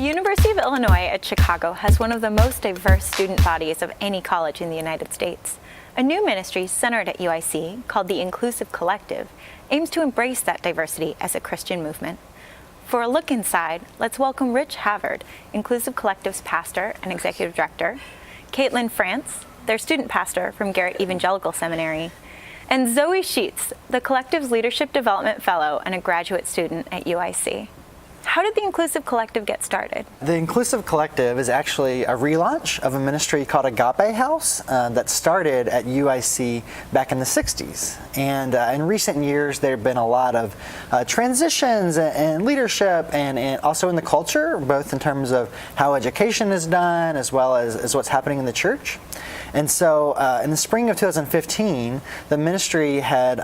University of Illinois at Chicago has one of the most diverse student bodies of any college in the United States. A new ministry centered at UIC, called the Inclusive Collective, aims to embrace that diversity as a Christian movement. For a look inside, let's welcome Rich Havard, Inclusive Collective's pastor and executive director, Caitlin France, their student pastor from Garrett Evangelical Seminary, and Zoe Sheets, the Collective's Leadership Development Fellow and a graduate student at UIC. How did the Inclusive Collective get started? The Inclusive Collective is actually a relaunch of a ministry called Agape House that started at UIC back in the 60s. And in recent years, there have been a lot of transitions and leadership and also in the culture, both in terms of how education is done as well as what's happening in the church. And so in the spring of 2015, the ministry had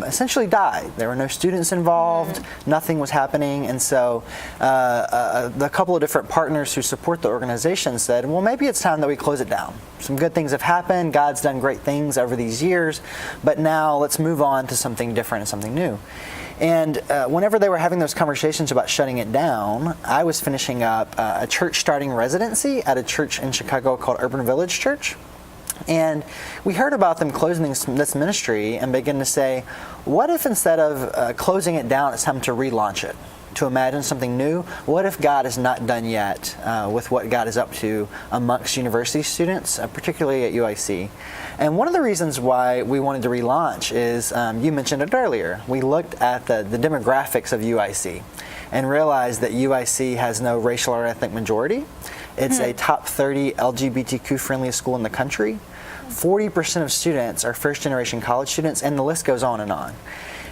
essentially died. There were no students involved, nothing was happening, and so the couple of different partners who support the organization said, well, maybe it's time that we close it down. Some good things have happened, God's done great things over these years, but now let's move on to something different and something new. And whenever they were having those conversations about shutting it down, I was finishing up a church starting residency at a church in Chicago called Urban Village Church. And we heard about them closing this ministry and began to say, what if instead of closing it down, it's time to relaunch it, to imagine something new? What if God is not done yet with what God is up to amongst university students, particularly at UIC? And one of the reasons why we wanted to relaunch is, you mentioned it earlier, we looked at the demographics of UIC and realized that UIC has no racial or ethnic majority. It's a top 30 LGBTQ friendliest school in the country. 40% of students are first generation college students, and the list goes on and on.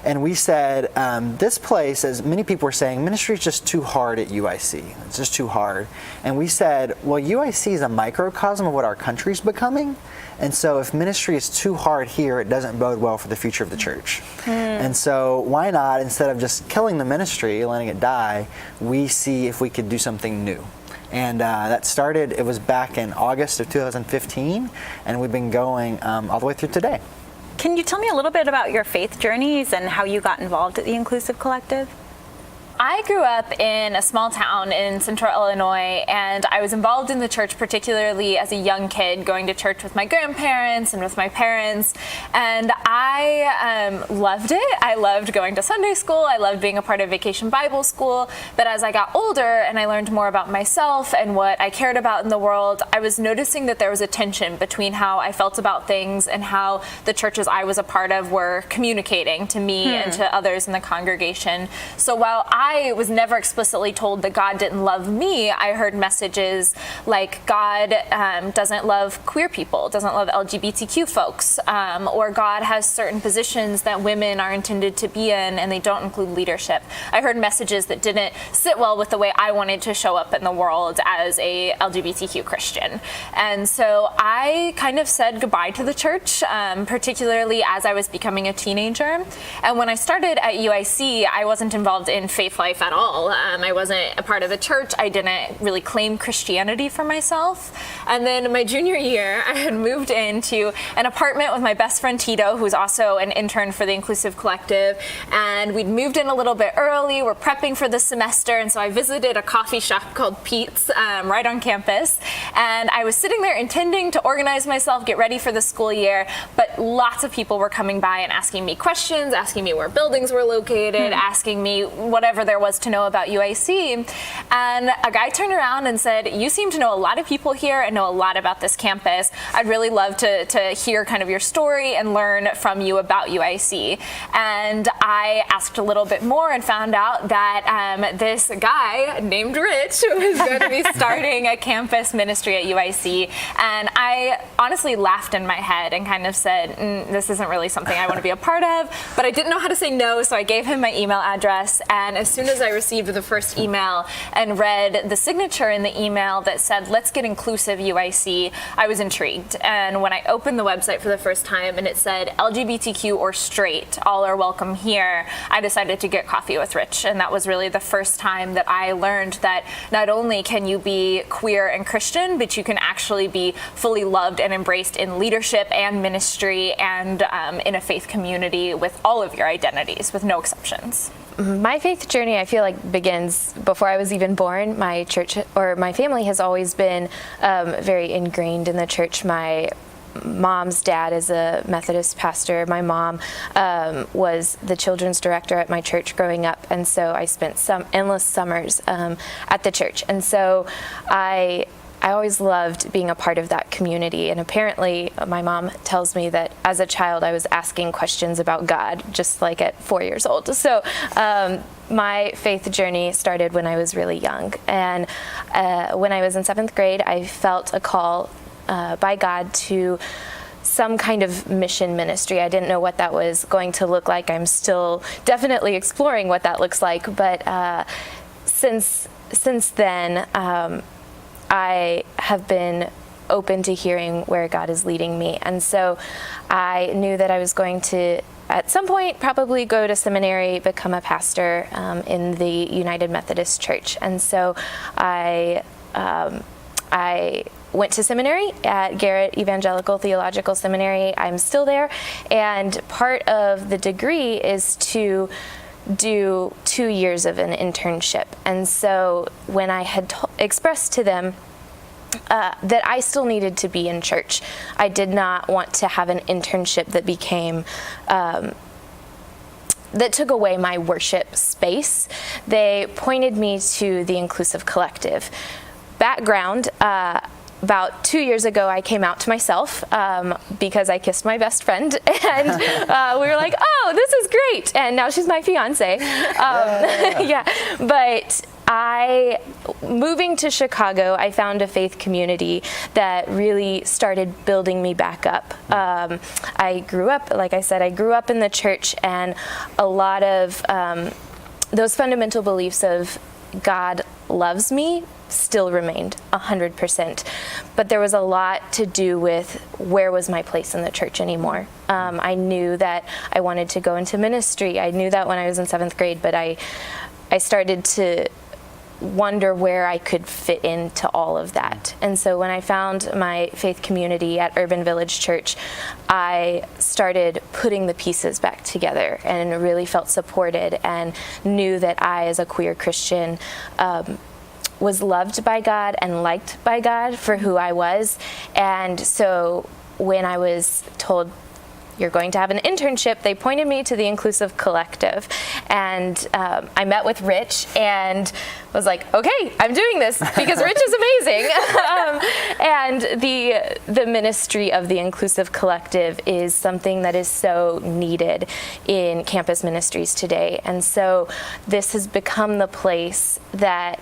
And we said, this place, as many people were saying, ministry is just too hard at UIC. It's just too hard. And we said, well, UIC is a microcosm of what our country's becoming. And so if ministry is too hard here, it doesn't bode well for the future of the church. And so why not, instead of just killing the ministry, letting it die, we see if we could do something new. And that started, it was back in August of 2015, and we've been going all the way through today. Can you tell me a little bit about your faith journeys and how you got involved at the Inclusive Collective? I grew up in a small town in central Illinois, and I was involved in the church particularly as a young kid, going to church with my grandparents and with my parents, and I loved it. I loved going to Sunday school. I loved being a part of Vacation Bible School, but as I got older and I learned more about myself and what I cared about in the world, I was noticing that there was a tension between how I felt about things and how the churches I was a part of were communicating to me and to others in the congregation. So while I was never explicitly told that God didn't love me, I heard messages like God doesn't love queer people, doesn't love LGBTQ folks, or God has certain positions that women are intended to be in and they don't include leadership. I heard messages that didn't sit well with the way I wanted to show up in the world as a LGBTQ Christian. And so I kind of said goodbye to the church, particularly as I was becoming a teenager. And when I started at UIC, I wasn't involved in faith life at all. I wasn't a part of a church. I didn't really claim Christianity for myself. And then my junior year, I had moved into an apartment with my best friend Tito, who's also an intern for the Inclusive Collective. And we'd moved in a little bit early. We're prepping for the semester. And so I visited a coffee shop called Pete's right on campus. And I was sitting there intending to organize myself, get ready for the school year. But lots of people were coming by and asking me questions, asking me where buildings were located, asking me whatever there was to know about UIC. And a guy turned around and said, you seem to know a lot of people here and know a lot about this campus. I'd really love to hear kind of your story and learn from you about UIC. And I asked a little bit more and found out that this guy named Rich was going to be starting a campus ministry at UIC. And I honestly laughed in my head and kind of said, this isn't really something I want to be a part of. But I didn't know how to say no, so I gave him my email address. And as soon as I received the first email and read the signature in the email that said, let's get inclusive UIC, I was intrigued. And when I opened the website for the first time and it said LGBTQ or straight, all are welcome here, I decided to get coffee with Rich. And that was really the first time that I learned that not only can you be queer and Christian, but you can actually be fully loved and embraced in leadership and ministry and in a faith community with all of your identities, with no exceptions. My faith journey, I feel like, begins before I was even born. My church, or my family, has always been very ingrained in the church. My mom's dad is a Methodist pastor. My mom was the children's director at my church growing up, and so I spent some endless summers at the church. And so I always loved being a part of that community. And apparently, my mom tells me that as a child, I was asking questions about God, just like at 4 years old. So my faith journey started when I was really young. And when I was in 7th grade, I felt a call by God to some kind of mission ministry. I didn't know what that was going to look like. I'm still definitely exploring what that looks like. But since then, I have been open to hearing where God is leading me. And so I knew that I was going to, at some point, probably go to seminary, become a pastor in the United Methodist Church. And so I went to seminary at Garrett Evangelical Theological Seminary. I'm still there. And part of the degree is to do 2 years of an internship. And so when I had expressed to them that I still needed to be in church, I did not want to have an internship that became that took away my worship space. They pointed me to the Inclusive Collective. Background, about 2 years ago, I came out to myself because I kissed my best friend, and we were like, "Oh, this is great!" And now she's my fiance. Yeah, but moving to Chicago, I found a faith community that really started building me back up. I grew up, like I said, I grew up in the church, and a lot of those fundamental beliefs of God loves me still remained 100%. But there was a lot to do with where was my place in the church anymore. I knew that I wanted to go into ministry. I knew that when I was in 7th grade, but I started to wonder where I could fit into all of that. And so when I found my faith community at Urban Village Church, I started putting the pieces back together and really felt supported and knew that I, as a queer Christian, was loved by God and liked by God for who I was. And so when I was told, "You're going to have an internship," they pointed me to the Inclusive Collective. And I met with Rich and was like, "Okay, I'm doing this because Rich is amazing." And the ministry of the Inclusive Collective is something that is so needed in campus ministries today. And so this has become the place that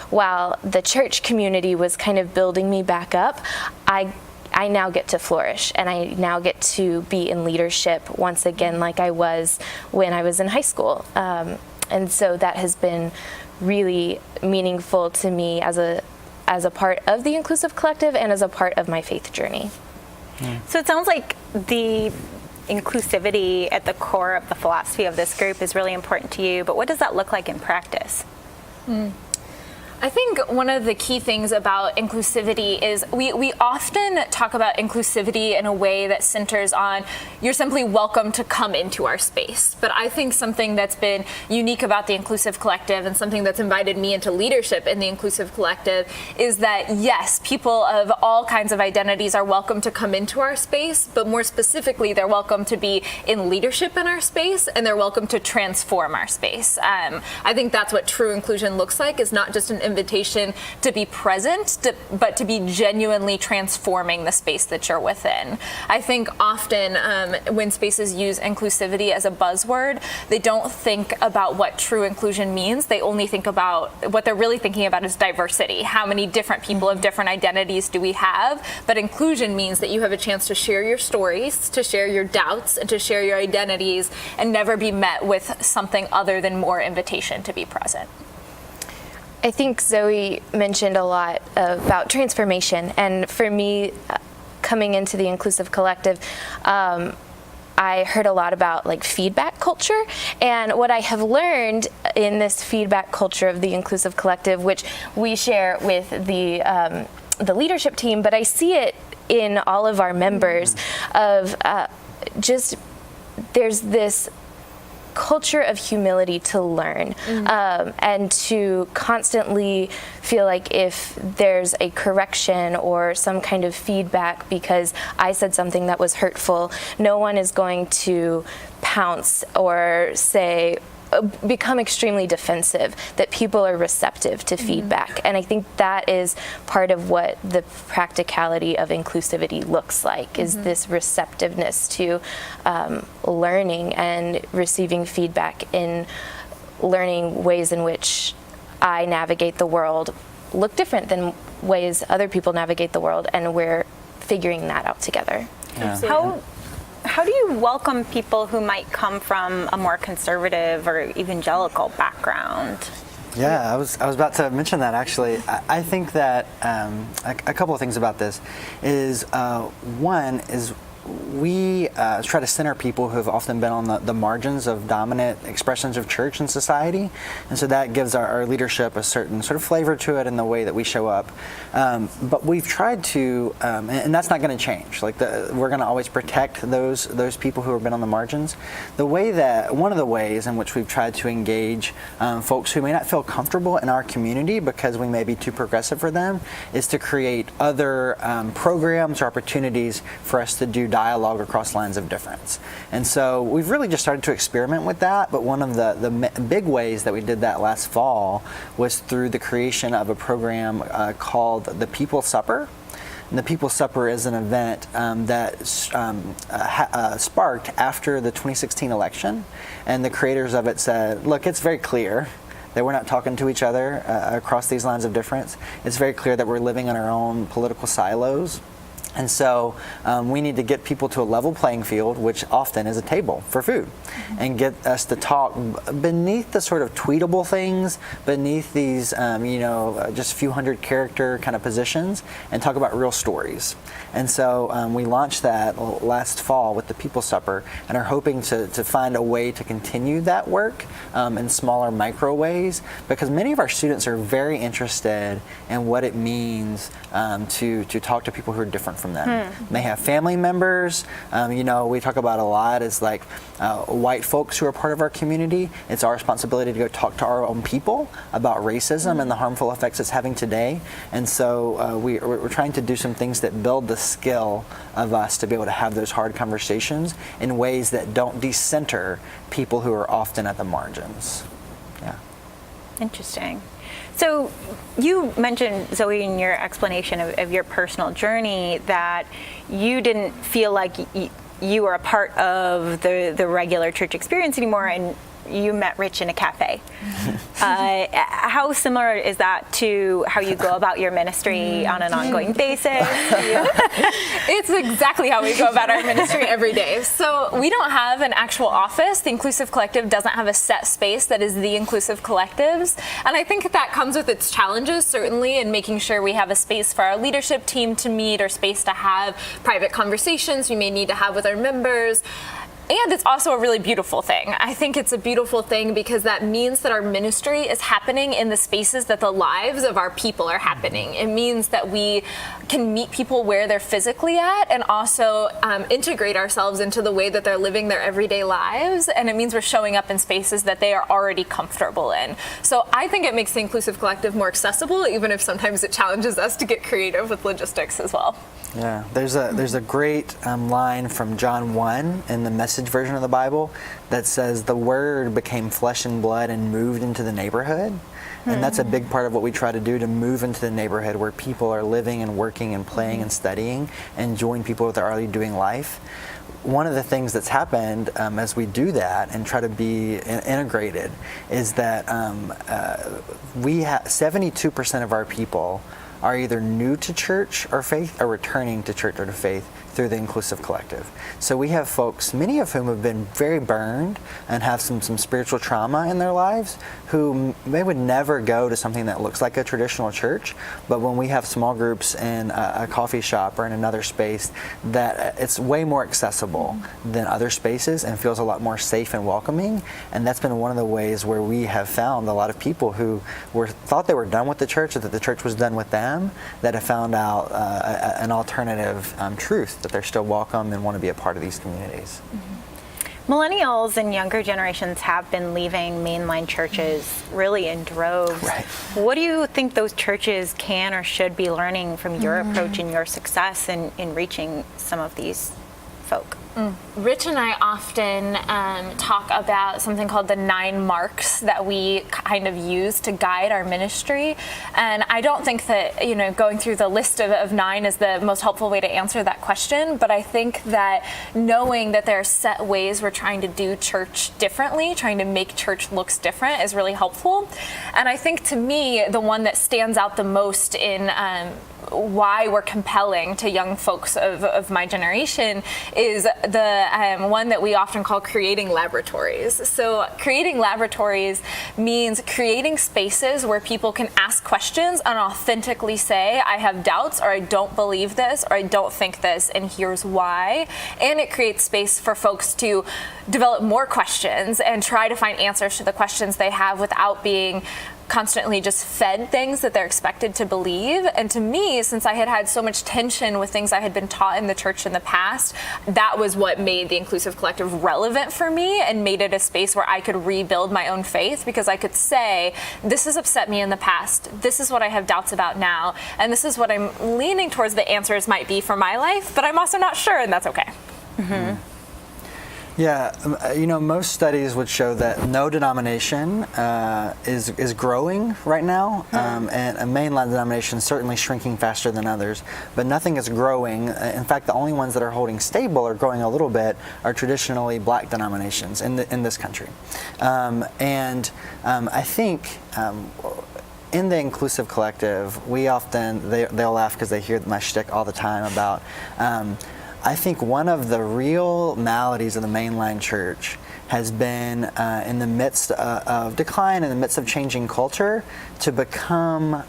while the church community was kind of building me back up, I now get to flourish, and I now get to be in leadership once again like I was when I was in high school. And so that has been really meaningful to me as a part of the Inclusive Collective and as a part of my faith journey. So it sounds like the inclusivity at the core of the philosophy of this group is really important to you, but what does that look like in practice? I think one of the key things about inclusivity is we often talk about inclusivity in a way that centers on you're simply welcome to come into our space. But I think something that's been unique about the Inclusive Collective and something that's invited me into leadership in the Inclusive Collective is that, yes, people of all kinds of identities are welcome to come into our space, but more specifically, they're welcome to be in leadership in our space, and they're welcome to transform our space. I think that's what true inclusion looks like, is not just an invitation to be present, but to be genuinely transforming the space that you're within. I think often when spaces use inclusivity as a buzzword, they don't think about what true inclusion means. They only think about, what they're really thinking about is diversity. How many different people of different identities do we have? But inclusion means that you have a chance to share your stories, to share your doubts, and to share your identities, and never be met with something other than more invitation to be present. I think Zoe mentioned a lot about transformation, and for me, coming into the Inclusive Collective, I heard a lot about like feedback culture, and what I have learned in this feedback culture of the Inclusive Collective, which we share with the leadership team, but I see it in all of our members of just there's this culture of humility to learn, and to constantly feel like if there's a correction or some kind of feedback because I said something that was hurtful, no one is going to pounce or say, become extremely defensive, that people are receptive to feedback. And I think that is part of what the practicality of inclusivity looks like, is this receptiveness to learning and receiving feedback, in learning ways in which I navigate the world look different than ways other people navigate the world, and we're figuring that out together. How do you welcome people who might come from a more conservative or evangelical background? Yeah, I was about to mention that actually. I think that a couple of things about this is one is we try to center people who have often been on the margins of dominant expressions of church and society, and so that gives our leadership a certain sort of flavor to it in the way that we show up. But we've tried to, and that's not going to change. Like we're going to always protect those people who have been on the margins. One of the ways in which we've tried to engage folks who may not feel comfortable in our community because we may be too progressive for them is to create other programs or opportunities for us to do dialogue across lines of difference. And so we've really just started to experiment with that, but one of the big ways that we did that last fall was through the creation of a program called the People's Supper. And the People's Supper is an event that sparked after the 2016 election, and the creators of it said, look, it's very clear that we're not talking to each other across these lines of difference. It's very clear that we're living in our own political silos. And so we need to get people to a level playing field, which often is a table for food, and get us to talk beneath the sort of tweetable things, beneath these, just a few hundred character kind of positions, and talk about real stories. And so we launched that last fall with the People's Supper, and are hoping to find a way to continue that work in smaller micro ways, because many of our students are very interested in what it means to talk to people who are different from them. They have family members. We talk about a lot is like white folks who are part of our community. It's our responsibility to go talk to our own people about racism and the harmful effects it's having today. And so we're trying to do some things that build the skill of us to be able to have those hard conversations in ways that don't decenter people who are often at the margins. Yeah. Interesting. So you mentioned, Zoe, in your explanation of your personal journey, that you didn't feel like you were a part of the regular church experience anymore, and you met Rich in a cafe. How similar is that to how you go about your ministry on an ongoing basis? It's exactly how we go about our ministry every day. So we don't have an actual office. The Inclusive Collective doesn't have a set space that is the Inclusive Collectives. And I think that comes with its challenges, certainly, in making sure we have a space for our leadership team to meet, or space to have private conversations we may need to have with our members. And it's also a really beautiful thing. I think it's a beautiful thing because that means that our ministry is happening in the spaces that the lives of our people are happening. It means that we can meet people where they're physically at, and also integrate ourselves into the way that they're living their everyday lives. And it means we're showing up in spaces that they are already comfortable in. So I think it makes the Inclusive Collective more accessible, even if sometimes it challenges us to get creative with logistics as well. Yeah, there's a great line from John 1 in the Message version of the Bible that says the Word became flesh and blood and moved into the neighborhood. And that's a big part of what we try to do, to move into the neighborhood where people are living and working and playing and studying, and join people with their already doing life. One of the things that's happened as we do that and try to be integrated is that we have 72% of our people are either new to church or faith, or returning to church or to faith through the Inclusive Collective. So we have folks, many of whom have been very burned and have some spiritual trauma in their lives, who they would never go to something that looks like a traditional church, but when we have small groups in a coffee shop or in another space, that it's way more accessible than other spaces and feels a lot more safe and welcoming. And that's been one of the ways where we have found a lot of people who thought they were done with the church, or that the church was done with them, that have found out an alternative truth, that they're still welcome and want to be a part of these communities. Millennials and younger generations have been leaving mainline churches really in droves. Right. What do you think those churches can or should be learning from your approach and your success in reaching some of these folk? Rich and I often talk about something called the 9 marks that we kind of use to guide our ministry. And I don't think that, going through the list of 9 is the most helpful way to answer that question. But I think that knowing that there are set ways we're trying to do church differently, trying to make church looks different is really helpful. And I think to me, the one that stands out the most in why we're compelling to young folks of my generation is the one that we often call creating laboratories. So creating laboratories means creating spaces where people can ask questions and authentically say, I have doubts, or I don't believe this, or I don't think this, and here's why. And it creates space for folks to develop more questions and try to find answers to the questions they have without being constantly just fed things that they're expected to believe. And to me, since I had so much tension with things I had been taught in the church in the past, that was what made the Inclusive Collective relevant for me and made it a space where I could rebuild my own faith, because I could say, this has upset me in the past, this is what I have doubts about now, and this is what I'm leaning towards the answers might be for my life, but I'm also not sure, and that's okay. Mm-hmm. Yeah, most studies would show that no denomination is growing right now, and a mainline denomination is certainly shrinking faster than others, but nothing is growing. In fact, the only ones that are holding stable or growing a little bit are traditionally black denominations in this country. I think in the Inclusive Collective, we often, they'll laugh because they hear my shtick all the time about I think one of the real maladies of the mainline church has been in the midst of decline, in the midst of changing culture, to become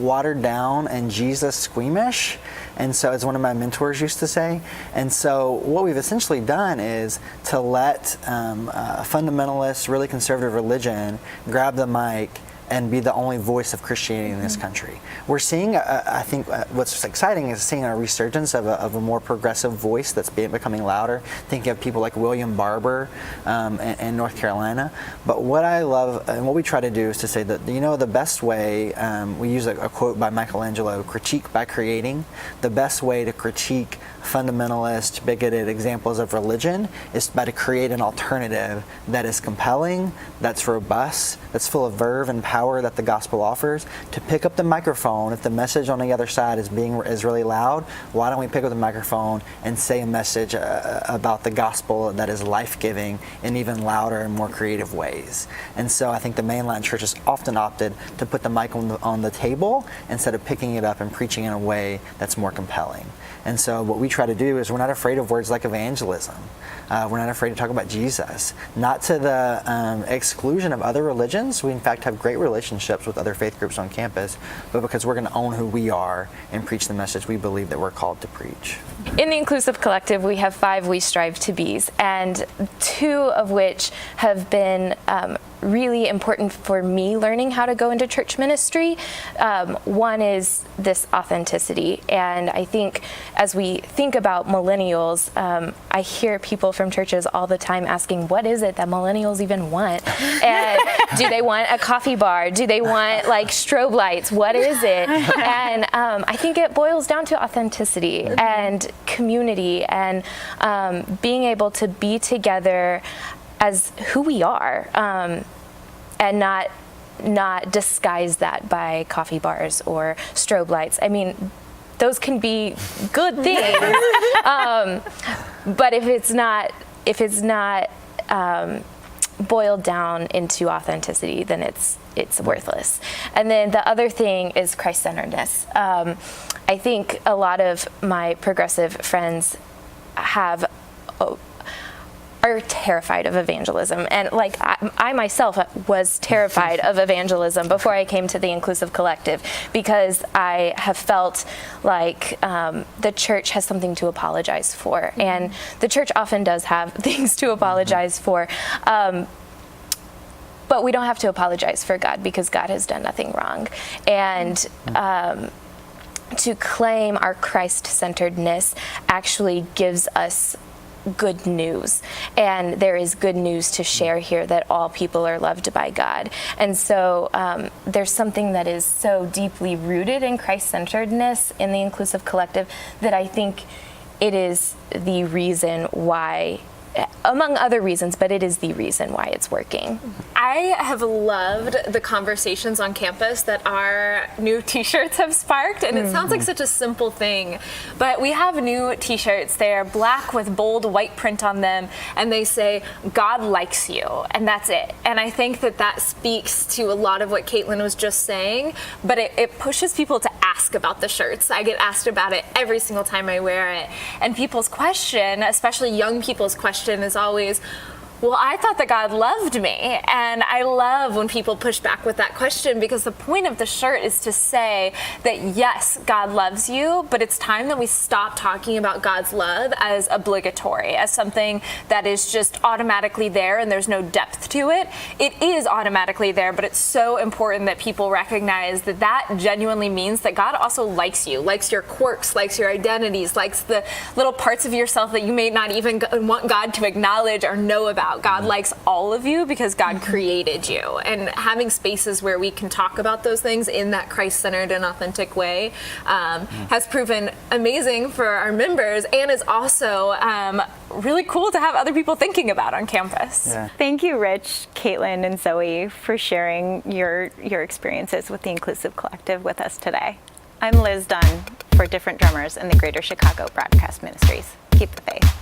watered down and Jesus squeamish. And so, as one of my mentors used to say, and so what we've essentially done is to let fundamentalist, really conservative religion grab the mic and be the only voice of Christianity in this country. We're seeing, I think, what's exciting is seeing a resurgence of a more progressive voice that's becoming louder. Thinking of people like William Barber in North Carolina. But what I love and what we try to do is to say that, the best way, we use a quote by Michelangelo, critique by creating. The best way to critique fundamentalist, bigoted examples of religion is to create an alternative that is compelling, that's robust, that's full of verve and power that the gospel offers. To pick up the microphone, if the message on the other side is really loud, why don't we pick up the microphone and say a message about the gospel that is life-giving in even louder and more creative ways? And so I think the mainline church has often opted to put the mic on the table instead of picking it up and preaching in a way that's more compelling. And so what we try to do is we're not afraid of words like evangelism. We're not afraid to talk about Jesus. Not to the exclusion of other religions. We in fact have great relationships with other faith groups on campus, but because we're going to own who we are and preach the message we believe that we're called to preach. In the Inclusive Collective, we have 5 We Strive to Be's, and 2 of which have been really important for me learning how to go into church ministry. One is this authenticity, and I think as we think about millennials, I hear people from churches all the time asking, what is it that millennials even want? And do they want a coffee bar? Do they want strobe lights? What is it? And I think it boils down to authenticity and community and being able to be together as who we are, and not disguise that by coffee bars or strobe lights. I mean, those can be good things, but if it's not boiled down into authenticity, then it's worthless. And then the other thing is Christ-centeredness. I think a lot of my progressive friends are terrified of evangelism, and I myself was terrified of evangelism before I came to the Inclusive Collective, because I have felt like the church has something to apologize for, and the church often does have things to apologize for, but we don't have to apologize for God, because God has done nothing wrong. And to claim our Christ-centeredness actually gives us good news, and there is good news to share here that all people are loved by God. And so there's something that is so deeply rooted in Christ-centeredness in the Inclusive Collective that I think it is the reason why, among other reasons, but it is the reason why it's working. I have loved the conversations on campus that our new t-shirts have sparked, and it sounds like such a simple thing, but we have new t-shirts. They're black with bold white print on them, and they say, God likes you, and that's it. And I think that that speaks to a lot of what Caitlin was just saying, but it pushes people to ask about the shirts. I get asked about it every single time I wear it, and people's question, especially young people's question, is always, well, I thought that God loved me. And I love when people push back with that question, because the point of the shirt is to say that yes, God loves you, but it's time that we stop talking about God's love as obligatory, as something that is just automatically there and there's no depth to it. It is automatically there, but it's so important that people recognize that that genuinely means that God also likes you, likes your quirks, likes your identities, likes the little parts of yourself that you may not even want God to acknowledge or know about. God likes all of you because God created you, and having spaces where we can talk about those things in that Christ-centered and authentic way has proven amazing for our members, and is also really cool to have other people thinking about on campus. Yeah. Thank you, Rich, Caitlin, and Zoe, for sharing your experiences with the Inclusive Collective with us today. I'm Liz Dunn for Different Drummers in the Greater Chicago Broadcast Ministries. Keep the faith.